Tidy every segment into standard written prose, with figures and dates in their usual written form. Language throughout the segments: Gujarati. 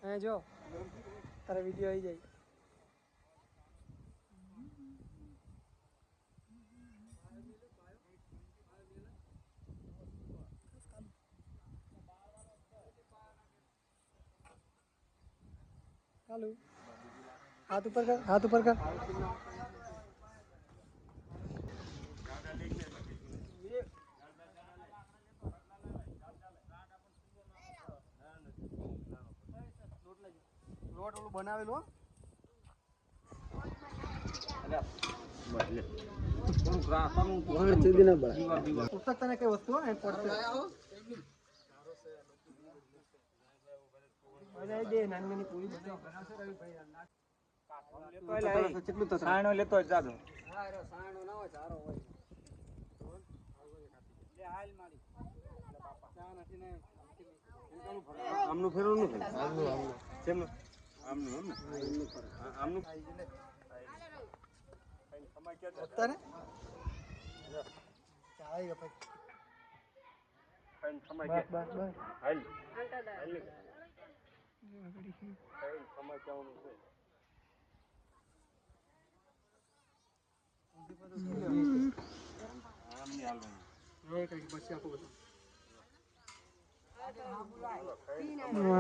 હે જો તારા વિડિયો આવી જાય ચાલુ हाथ ऊपर कर हाथ ऊपर कर લોટ ઓલું બનાવેલું પુસ્તક તને કઈ વસ્તુ હોય દે નાની પૂરી સાણો લેતો જાજો સાણો ના હોય સારો હોય લે હાલ મારી બાપા ચા નથી ને આમનું ફેરવું ન થાય કેમનું આમનું આમનું સમય કે અત્યારે ચાઈ ગયો પછી ફાઈન સમય કે બસ હાલ હાલ સમય કેવાનું છે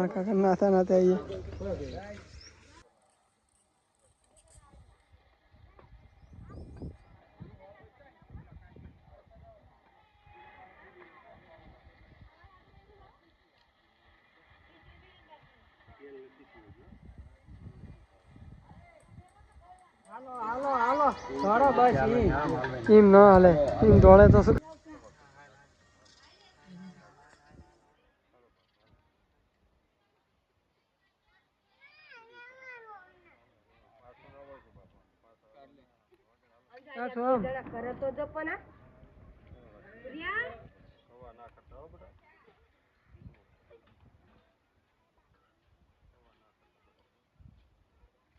काका नाता नाते आइए हालो हालो हालो थोड़ा बस टीम ना हाले टीम दौड़े तो करे तो जो पना प्रिया हवा ना करता हो बेटा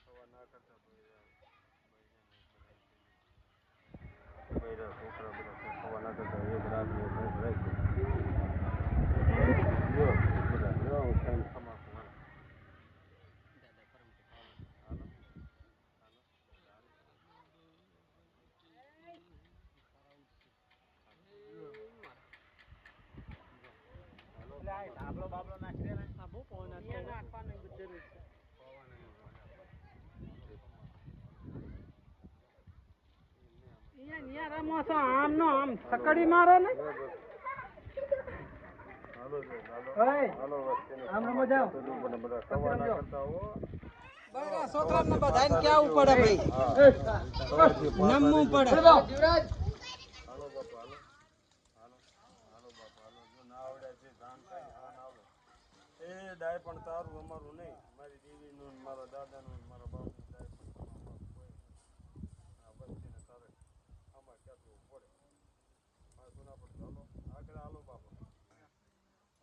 हवा ना करता मेरा छोकरा बेटा हवा ना करता एक रात में रह यो बेटा यो टाइम समा બાબલો બાબલો નાખી દે ને આ બહુ પવન નાખવાની જરૂર છે અહીંયા રમો છો આમ નો આમ સકડી મારો ને હાલો હાલો આમ રમો જાઓ બડા છોકરાને બધાને કેવું પડે ભાઈ નમવું પડે જીવરાજ હાલો બાપા હાલો હાલો બાપા હાલો જો ના આવડે છે જાન કઈ હા ના આવડે એ ડાય પણ તારું અમારું નહીં મારી દેવીનું મારા દાદાનું મારા બાપનું ડાય પણ અમારું કોઈ આ વસ્તીને તારે આમાં ક્યાંથી પડે આ સુના પર ચાલો આગળ હાલો બાપા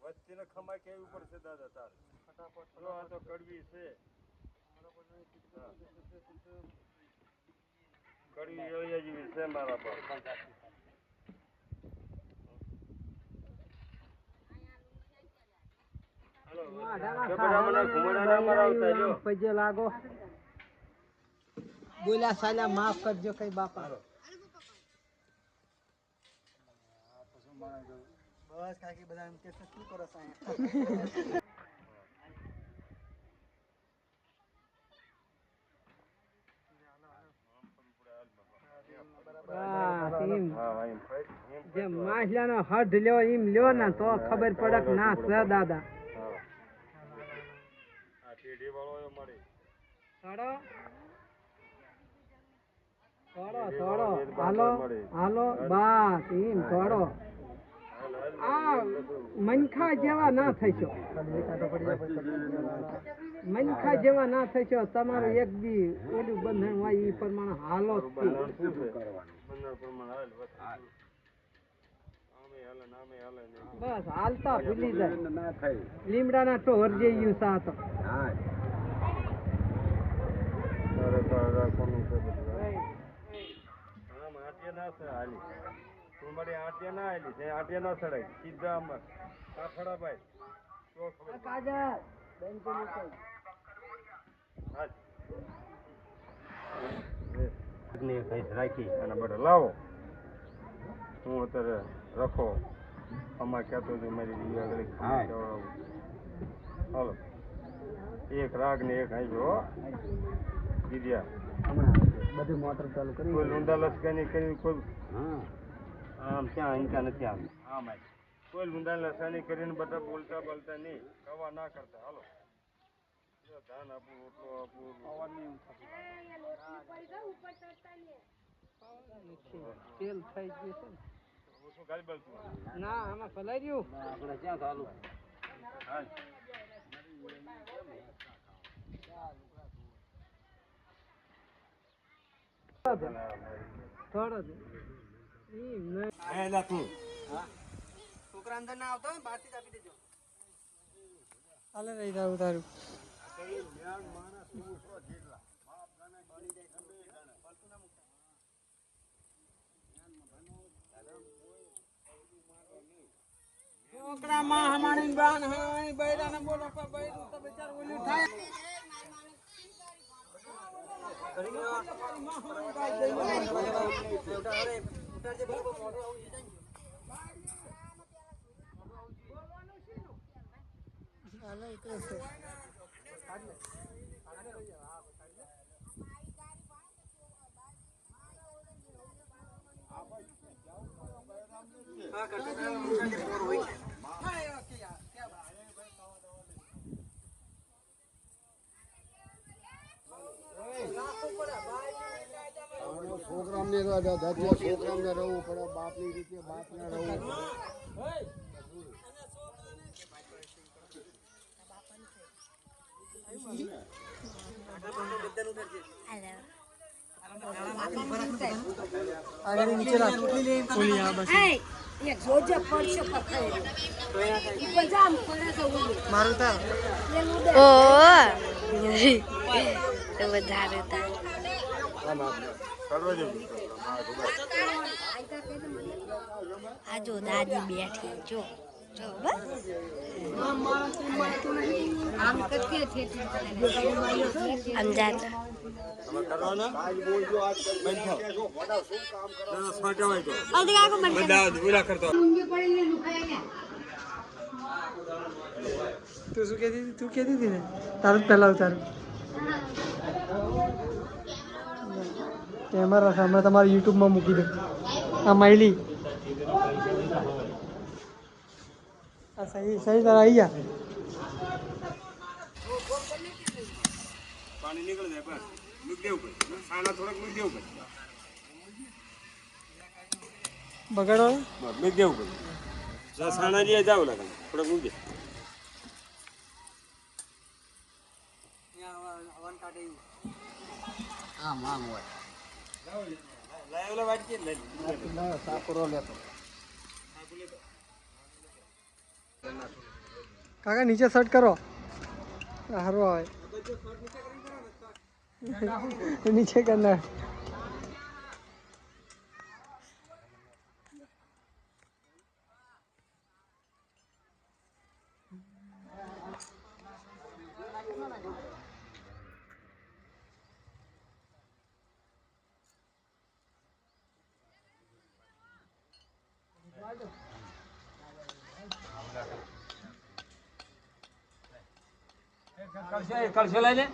વસ્તીને ખમાઈ કેવી પડશે દાદા તારે ફટાફટ જો આ તો કડવી છે કડવી યોયા જેવી છે મારા બાપ બોલ્યા સાલા માફ કરજો કઈ બાપા બસ કાકી બધા એમ કે શું કરો જેમ માછલાનો હદ લ્યો એમ લ્યો ને તો ખબર પડે કે ના છે દાદા થોડો હાલો હાલો બસ એમ થોડો આ મનખા જેવા ના થશો મનખા જેવા ના થશો તમારું એક દી ઓલું બંધન હોય એ પ્રમાણે હાલો બસ હાલતા ભૂલી જાય લીમડાના ટોર જેવું સાતો આટિયા ના આવેલી છે આટિયા ના ચડાય સીધા કાફડા ભાઈ રાખી અને બધા લાવો હું અત્યારે રખો અમારે કહેતો હતો મારી દીદી આગળ ખવડાવું હાલો એક રાગ ને એક હાઈ હો દીદિયા બધી મોટર ચાલુ કરી કોઈ લૂંડા લસકાની કરી કોઈ આમ ક્યાં અહીંકા નથી આમ આમ કોઈ લૂંડા લસકાની કરીને બધા બોલતા બોલતા નહીં કવા ના કરતા હાલો ધાન આપું રોટલો આપું તેલ થઈ ગયું છે ઓછું ગાડી બળતું ના આમાં ફલાઈ રહ્યું આપણે ક્યાં ચાલુ હા થોડો છોકરા અંદર ના આવતો બહારથી જ આપી દેજો હાલે રહી તારું તારું છોકરા માં હમારી બાન હાય બૈરાને બોલો પર બૈરું તો બેચાર ઓલી થાય છોકરા ને રહેવું પડે બાપ ની રીતે બાપ ને રહેવું આગળ નીચે રાખ ઓલી આ બસ એક જોજે પડશે પકડે ઈ પજામ પડે તો ઓલી મારું તા ઓ તો વધારે તા આ જો દાદી બેઠી જો જો બસ આમ કરતી છે આમ જાતો તું શું કહેતી હતી ને તારું પહેલા ઉતારું કેમેરા રાખા હમણાં તમારે યુટ્યુબમાં મૂકી દે આ માયલી આ સહી તારા આવી ગયા પાણી નીકળી જાય બસ મૂક દેવું પડે સાના થોડાક મૂક દેવું પડે બગાડો મૂક દેવું પડે સાના જે જાવ લાગે થોડાક મૂક દે આમ આમ હોય લાયો વાટ કે લે સાપરો લેતો કાકા નીચે શર્ટ કરો સારું આવે નીચે કરના કલશો લઈ લે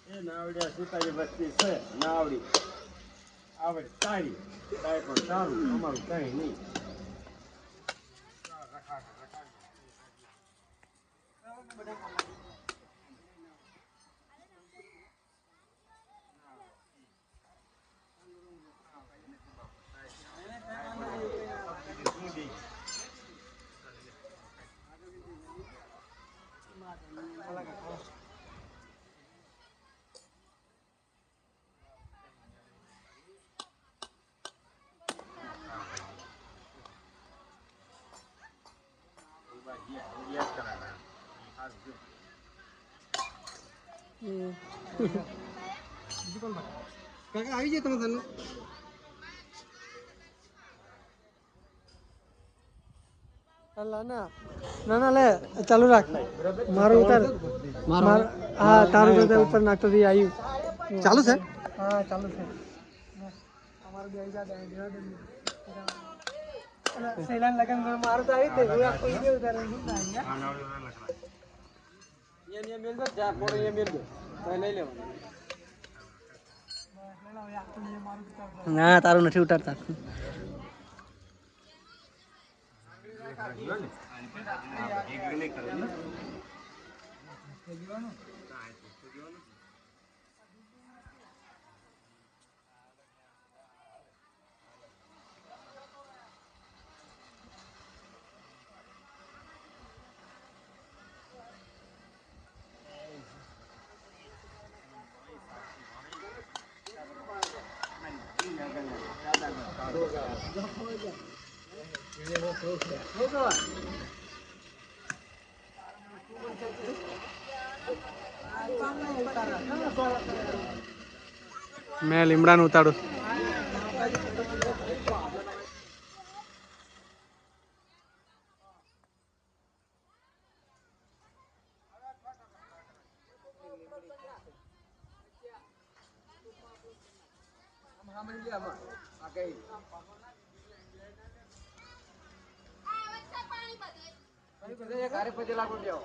એ નાવડિયા સીતાજી વસ્તી છે નાવડી આવડે સારી કાંઈ પણ સારું અમારું કઈ નહીં કાકા આવી જાય તમે તને ના ના લે ચાલુ રાખ મારું ઉતાર હા તારું ઉપર નાખતો આવ્યું ચાલુ છે હા ચાલુ છે અમારું બે સૈલાન લગન મારું તો આવી તે કોઈ બે ઉતારે ये मिल दो जा पोरो ये मिल दो तो ले ले ના તારું નથી ઉતારતા मैं લીમડાનું ઉતારું घरे पे लागू जाओ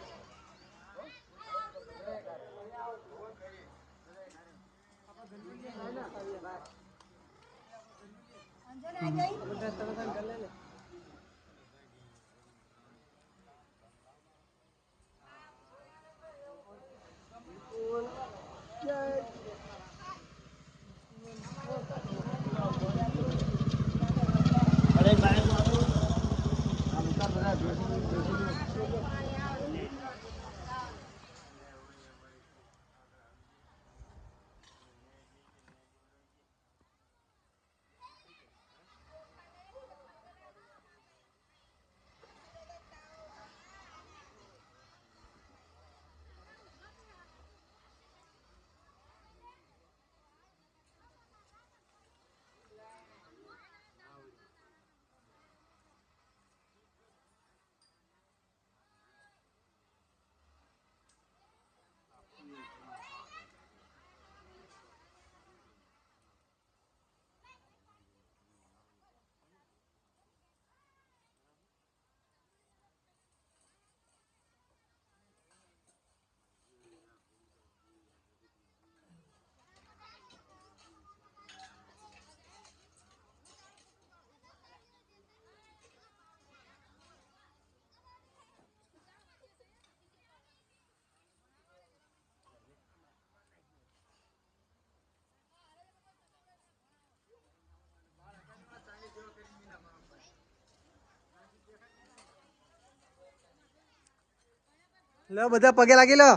લો બધા પગે લાગી લો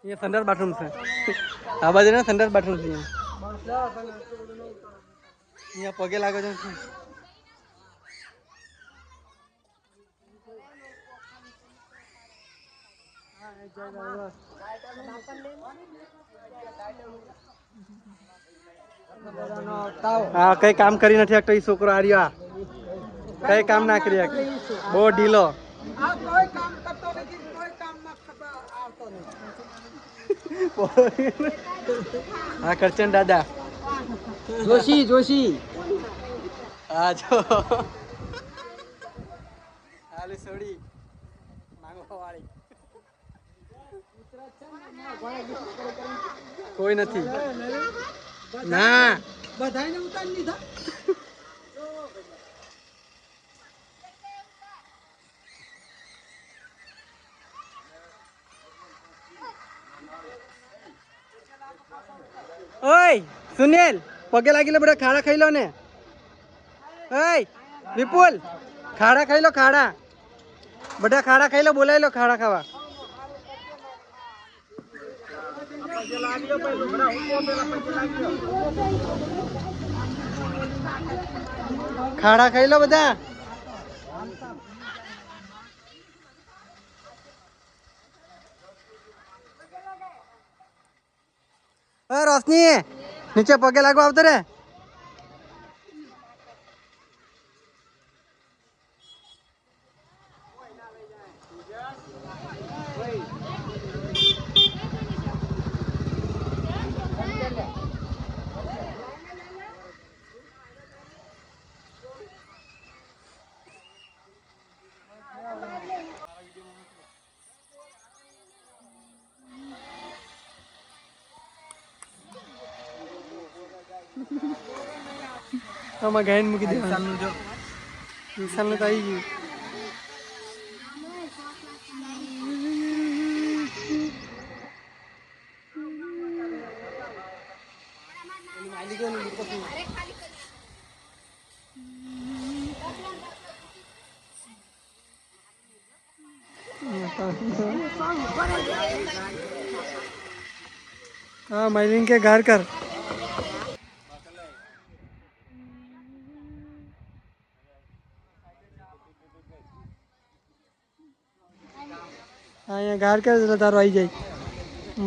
ये संडास बाथरूम से आ बाजू ना संडास बाथरूम से यहाँ पगे लागो जो हाँ कई काम करी नहीं तो छोकरो आ रही कई काम ना करी बहुत ढीलो हाँ करचन दादा जोशी जोशी हाँ जो आलू सोड़ी मांगवा वाली कोई नहीं ना बधाई ने उतार लीधा ઓય સુનિલ પગે લાગી લે બધા ખાડા ખાઈ લો ને. ઓય વિપુલ ખાડા ખાઈ લો ખાડા. બધા ખાડા ખાઈ લો બોલાવી લો ખાડા ખાવા. ખાડા ખાઈ લો બધા. રોશની નીચે પગે લાગવા આવતો રે. આમાં ગાયન મૂકી દે. વિશાલનું તો આવી ગયું. हाँ माइलिन के घर कर. हाँ यहाँ घर कर तारो आई जाए.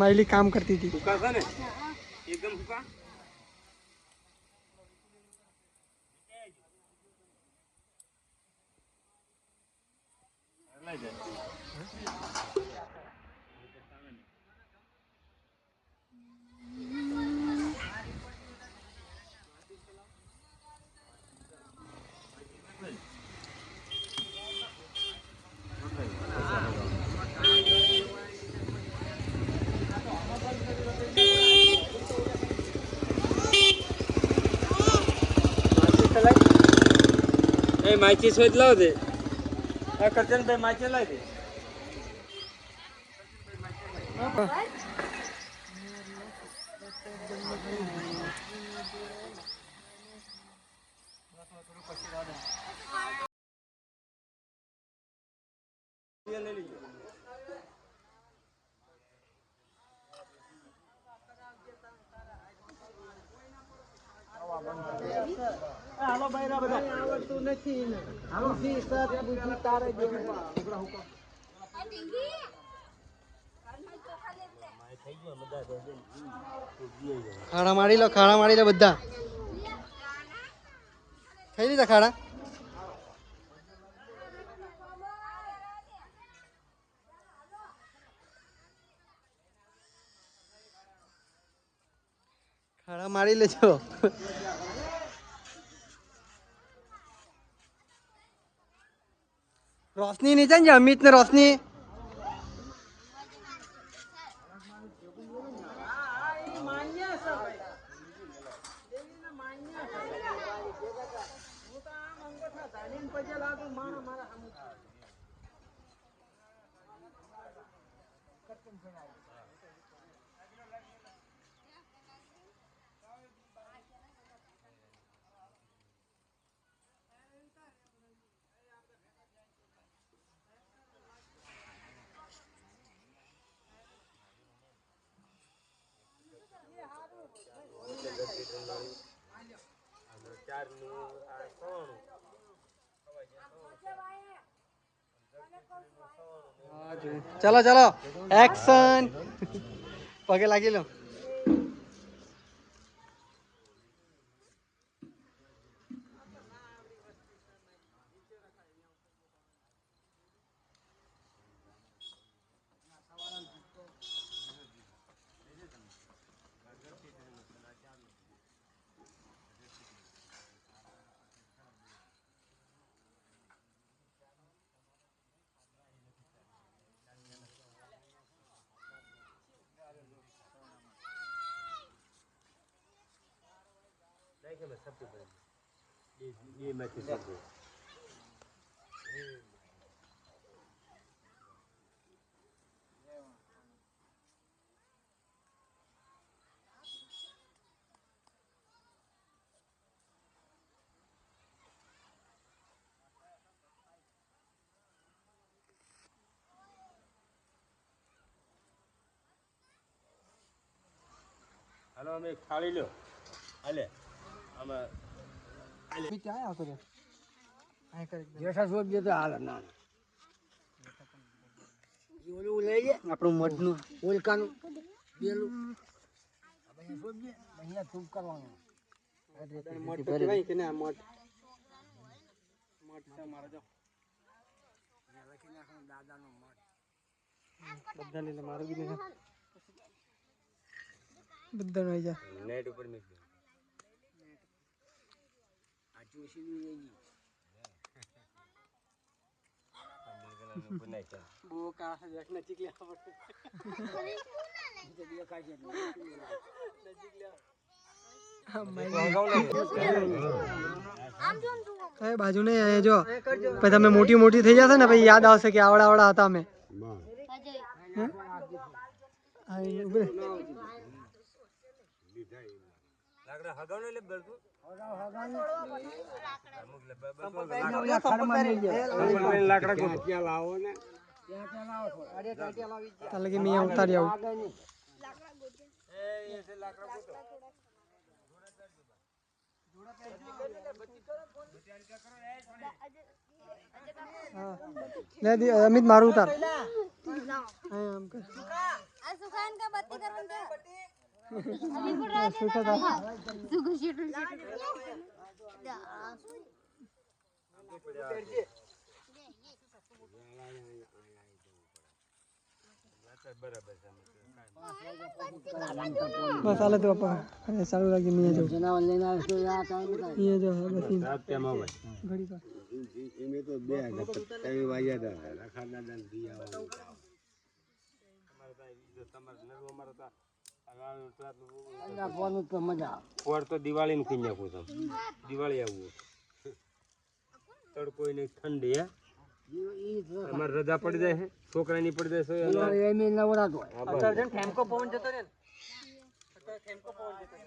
माइली काम करती थी. एकदम સુકા માચીસ હોય લાવ દે. કરજનભાઈ માચી લાવી દે. હાલો બૈરા બધા આવડતું નથી ને. બુદ્ધિ સાથે બુદ્ધિ તારે ખાડા મારી લો ખાડા મારી લો બધા. થઈ લીધા ખાડા. ખાડા મારી લેજો. રોશની નીચે ને અમિત ને રોશની. चलो चलो एक्शन. पगे लागी लो. ये मैं હાલો અમે એક થાળી લ્યો હાલે આમાં આપણું મઠનું ઓલકાનું પેલું અહીંયા થૂપ કરવાનું મઠ કહેવાય કે ના મઠ મઠ છે મારે જો દાદાનો મઠ બધાને એટલે મારું બી નહીં બધાનો આવી જા નેટ ઉપર મિક્સ આ જોશીનું એની બહુ કાળા દેખ નજીક લેવા પડશે નજીક લેવા બાજુ નહીં અહીંયા જો પછી તમે મોટી મોટી થઈ જશે ને પછી યાદ આવશે કે આવડા આવડા હતા અમે તાલે કે મેં ઉતારી આવું અમિત મારું ઉતાર બસ હાલે તો ચાલુ રાખી મેં જો અહીંયા જો બસ ઘડી પર એમે તો બે તમે વાયા હતા રાખા દાદા દી આવવાનું તો દિવાળી નું કઈ નાખું તમે દિવાળી આવવું તડકો ને ઠંડી હે અમારે રજા પડી જાય છે છોકરાની પડી જાય છે નવરાતો ઠેમકો પવન જતો ને ઠેમકો પવન જતો